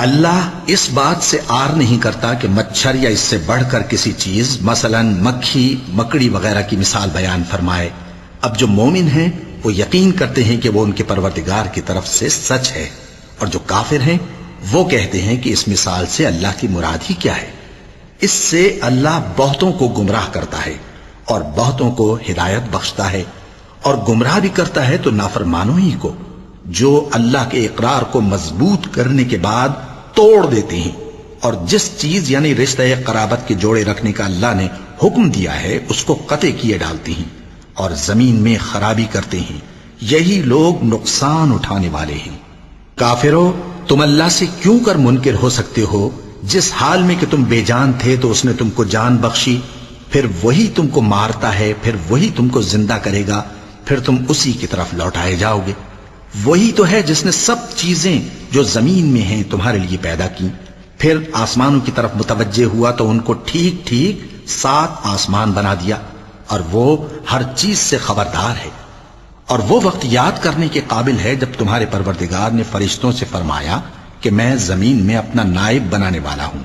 اللہ اس بات سے آر نہیں کرتا کہ مچھر یا اس سے بڑھ کر کسی چیز مثلاً مکھی مکڑی وغیرہ کی مثال بیان فرمائے۔ اب جو مومن ہیں وہ یقین کرتے ہیں کہ وہ ان کے پروردگار کی طرف سے سچ ہے، اور جو کافر ہیں وہ کہتے ہیں کہ اس مثال سے اللہ کی مراد ہی کیا ہے۔ اس سے اللہ بہتوں کو گمراہ کرتا ہے اور بہتوں کو ہدایت بخشتا ہے، اور گمراہ بھی کرتا ہے تو نافرمانوں ہی کو، جو اللہ کے اقرار کو مضبوط کرنے کے بعد توڑ دیتے ہیں، اور جس چیز یعنی رشتہ قرابت کے جوڑے رکھنے کا اللہ نے حکم دیا ہے اس کو قطع کیے ڈالتے ہیں اور زمین میں خرابی کرتے ہیں۔ یہی لوگ نقصان اٹھانے والے ہیں۔ کافرو، تم اللہ سے کیوں کر منکر ہو سکتے ہو؟ جس حال میں کہ تم بے جان تھے تو اس نے تم کو جان بخشی، پھر وہی تم کو مارتا ہے، پھر وہی تم کو زندہ کرے گا، پھر تم اسی کی طرف لوٹائے جاؤ گے۔ وہی تو ہے جس نے سب چیزیں جو زمین میں ہیں تمہارے لیے پیدا کی، پھر آسمانوں کی طرف متوجہ ہوا تو ان کو ٹھیک ٹھیک 7 آسمان بنا دیا، اور وہ ہر چیز سے خبردار ہے۔ اور وہ وقت یاد کرنے کے قابل ہے جب تمہارے پروردگار نے فرشتوں سے فرمایا کہ میں زمین میں اپنا نائب بنانے والا ہوں۔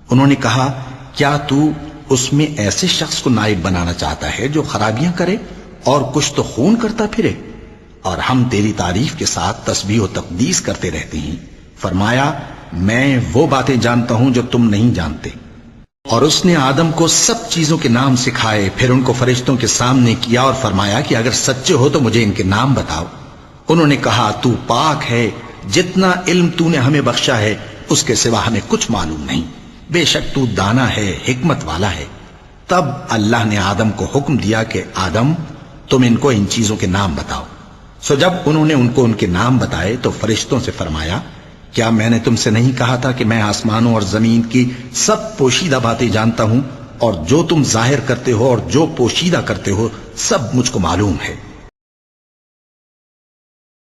انہوں نے کہا، کیا تو اس میں ایسے شخص کو نائب بنانا چاہتا ہے جو خرابیاں کرے اور کچھ تو خون کرتا پھرے؟ اور ہم تیری تعریف کے ساتھ تسبیح و تقدیس کرتے رہتے ہیں۔ فرمایا، میں وہ باتیں جانتا ہوں جو تم نہیں جانتے۔ اور اس نے آدم کو سب چیزوں کے نام سکھائے، پھر ان کو فرشتوں کے سامنے کیا اور فرمایا کہ اگر سچے ہو تو مجھے ان کے نام بتاؤ۔ انہوں نے کہا، تو پاک ہے، جتنا علم تو نے ہمیں بخشا ہے اس کے سوا ہمیں کچھ معلوم نہیں، بے شک تو دانا ہے، حکمت والا ہے۔ تب اللہ نے آدم کو حکم دیا کہ آدم، تم ان کو ان چیزوں کے نام بتاؤ۔ سو جب انہوں نے ان کو ان کے نام بتائے تو فرشتوں سے فرمایا، کیا میں نے تم سے نہیں کہا تھا کہ میں آسمانوں اور زمین کی سب پوشیدہ باتیں جانتا ہوں، اور جو تم ظاہر کرتے ہو اور جو پوشیدہ کرتے ہو سب مجھ کو معلوم ہے۔